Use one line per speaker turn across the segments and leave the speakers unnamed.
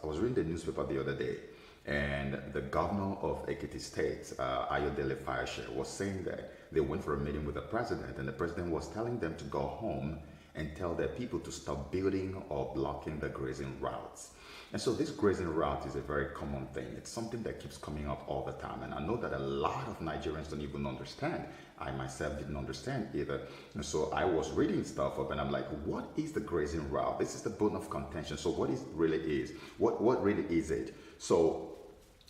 was reading the newspaper the other day, and the governor of Ekiti State, Ayodele Fayose, was saying that they went for a meeting with the president, and the president was telling them to go home and tell their people to stop building or blocking the grazing routes. And so this grazing route is a very common thing. It's something that keeps coming up all the time. And I know that a lot of Nigerians don't even understand. I myself didn't understand either. And so I was reading stuff up and I'm like, what is the grazing route? This is the bone of contention. So what it really is? What really is it? So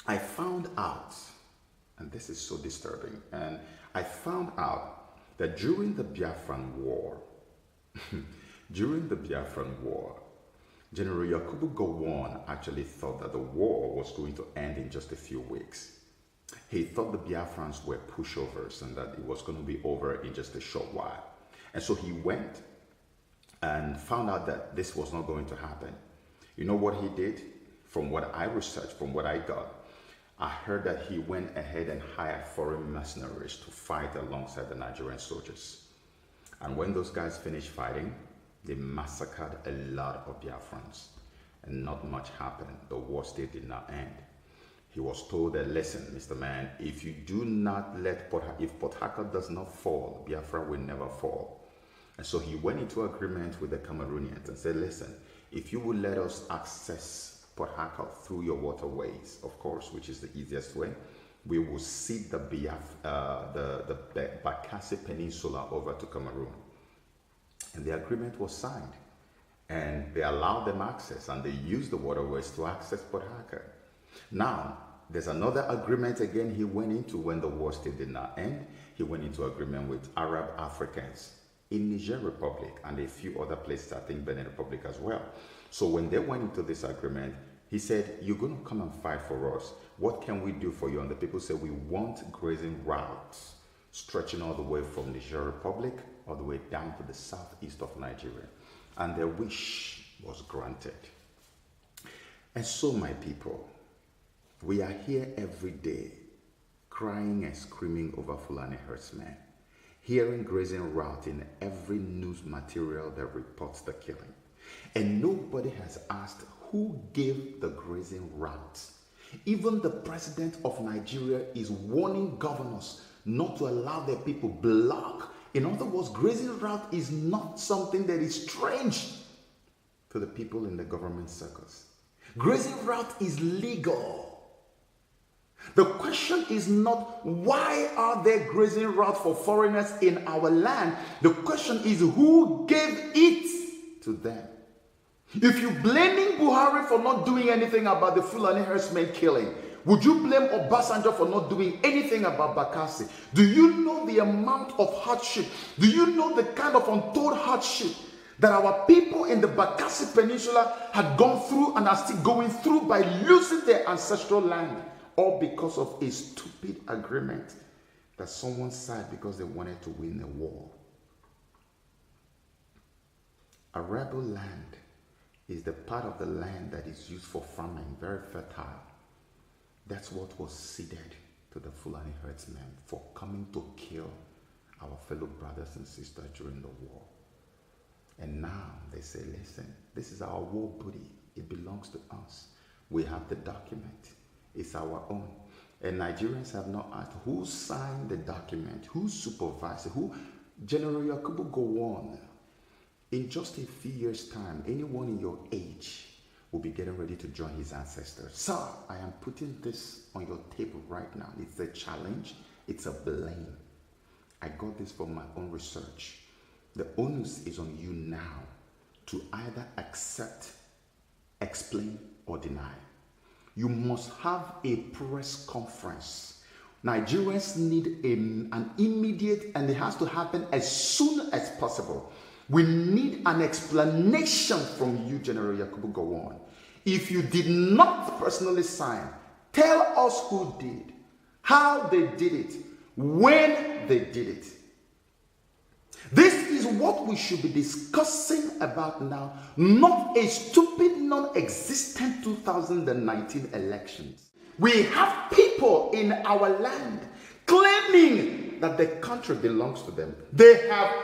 I found out, and this is so disturbing, and I found out that during the Biafran War, General Yakubu Gowon actually thought that the war was going to end in just a few weeks. He thought the Biafrans were pushovers and that it was going to be over in just a short while. And so he went and found out that this was not going to happen. You know what he did? From what I researched, from what I got, I heard that he went ahead and hired foreign mercenaries to fight alongside the Nigerian soldiers. And when those guys finished fighting, they massacred a lot of Biafrans, and not much happened. The war still did not end. He was told that, listen, Mr. Man, if you do not let if Port Harcourt does not fall, Biafra will never fall. And so he went into agreement with the Cameroonians and said, listen, if you will let us access Port Harcourt through your waterways, of course, which is the easiest way, we will cede the Bakassi Peninsula over to Cameroon. And the agreement was signed, and they allowed them access, and they used the waterways to access Port Harcourt. Now, there's another agreement again he went into when the war still did not end. He went into agreement with Arab Africans in Niger Republic and a few other places, I think Benin Republic as well. So when they went into this agreement, he said, you're going to come and fight for us. What can we do for you? And the people said, we want grazing routes stretching all the way from Niger Republic all the way down to the southeast of Nigeria. And their wish was granted. And so, my people, we are here every day crying and screaming over Fulani herdsmen, hearing grazing route in every news material that reports the killing. And nobody has asked who gave the grazing route. Even the president of Nigeria is warning governors not to allow their people block. In other words, grazing route is not something that is strange to the people in the government circles. Grazing route is legal. The question is not why are there grazing routes for foreigners in our land. The question is who gave it to them. If you're blaming Buhari for not doing anything about the Fulani herdsmen killing, would you blame Obasanjo for not doing anything about Bakassi? Do you know the amount of hardship? Do you know the kind of untold hardship that our people in the Bakassi Peninsula had gone through and are still going through by losing their ancestral land? All because of a stupid agreement that someone signed because they wanted to win a war. Arable land is the part of the land that is used for farming, very fertile. That's what was ceded to the Fulani herdsmen for coming to kill our fellow brothers and sisters during the war. And now they say, listen, this is our war booty. It belongs to us. We have the document. It's our own. And Nigerians have not asked who signed the document, who supervised it, who. General Yakubu Gowon. In just a few years' time, anyone in your age will be getting ready to join his ancestors. Sir, I am putting this on your table right now. It's a challenge. It's a blame. I got this from my own research. The onus is on you now to either accept, explain, or deny. You must have a press conference. Nigerians need an immediate, and it has to happen as soon as possible. We need an explanation from you, General Yakubu Gowon. If you did not personally sign, tell us who did, how they did it, when they did it. This is what we should be discussing about now, not a stupid, non-existent 2019 elections. We have people in our land claiming that the country belongs to them. They have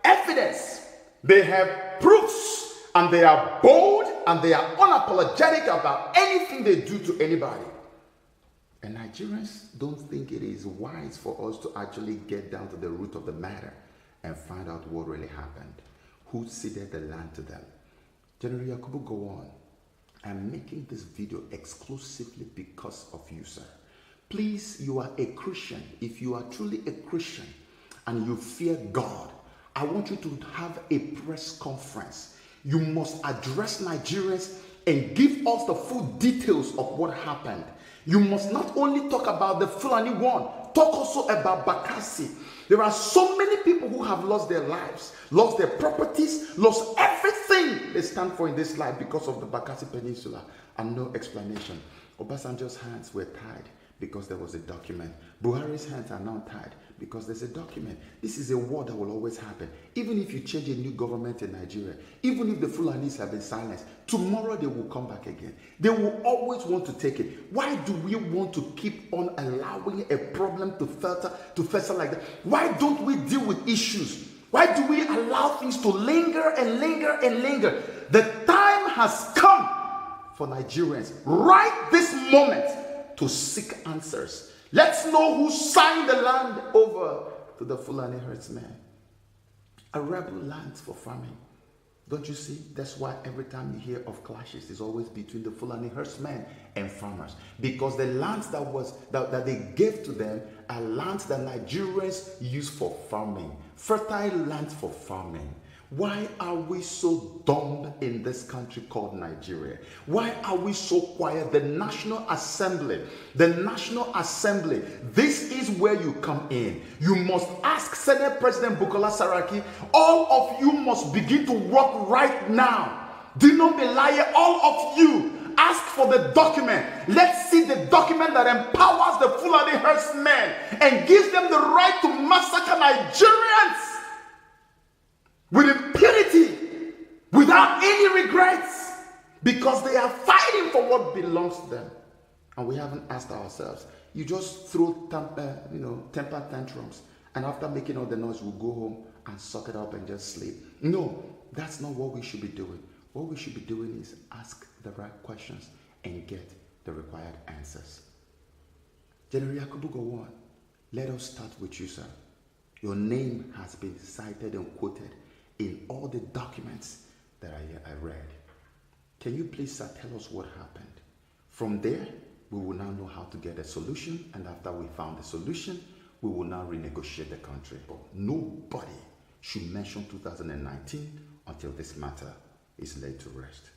evidence. They have proofs and they are bold, and they are unapologetic about anything they do to anybody. And Nigerians don't think it is wise for us to actually get down to the root of the matter and find out what really happened. Who ceded the land to them? General Yakubu Gowon, I'm making this video exclusively because of you, sir. Please, you are a Christian. If you are truly a Christian and you fear God, I want you to have a press conference. You must address Nigerians and give us the full details of what happened. You must not only talk about the Fulani one, talk also about Bakassi. There are so many people who have lost their lives, lost their properties, lost everything they stand for in this life because of the Bakassi Peninsula, and no explanation. Obasanjo's hands were tied because there was a document. Buhari's hands are now tied because there's a document. This is a war that will always happen. Even if you change a new government in Nigeria, even if the Fulanis have been silenced, tomorrow they will come back again. They will always want to take it. Why do we want to keep on allowing a problem to fester like that? Why don't we deal with issues? Why do we allow things to linger and linger and linger? The time has come for Nigerians right this moment to seek answers. Let's know who signed the land over to the Fulani herdsmen. A rebel land for farming. Don't you see? That's why every time you hear of clashes, it's always between the Fulani herdsmen and farmers. Because the lands that they gave to them are lands that Nigerians use for farming. Fertile lands for farming. Why are we so dumb in this country called Nigeria? Why are we so quiet? The National Assembly, this is where you come in. You must ask Senate President Bukola Saraki, all of you must begin to work right now. Do not be lying, all of you. Ask for the document. Let's see the document that empowers the Fulani herdsmen and gives them the right to massacre Nigerians with impunity, without any regrets, because they are fighting for what belongs to them. And we haven't asked ourselves. You just throw temper tantrums, and after making all the noise, we'll go home and suck it up and just sleep. No, that's not what we should be doing. What we should be doing is ask the right questions and get the required answers. General Yakubu Gowon, let us start with you, sir. Your name has been cited and quoted in all the documents that I read. Can you please, sir, tell us what happened? From there, we will now know how to get a solution, and after we found the solution, we will now renegotiate the country. Nobody should mention 2019 until this matter is laid to rest.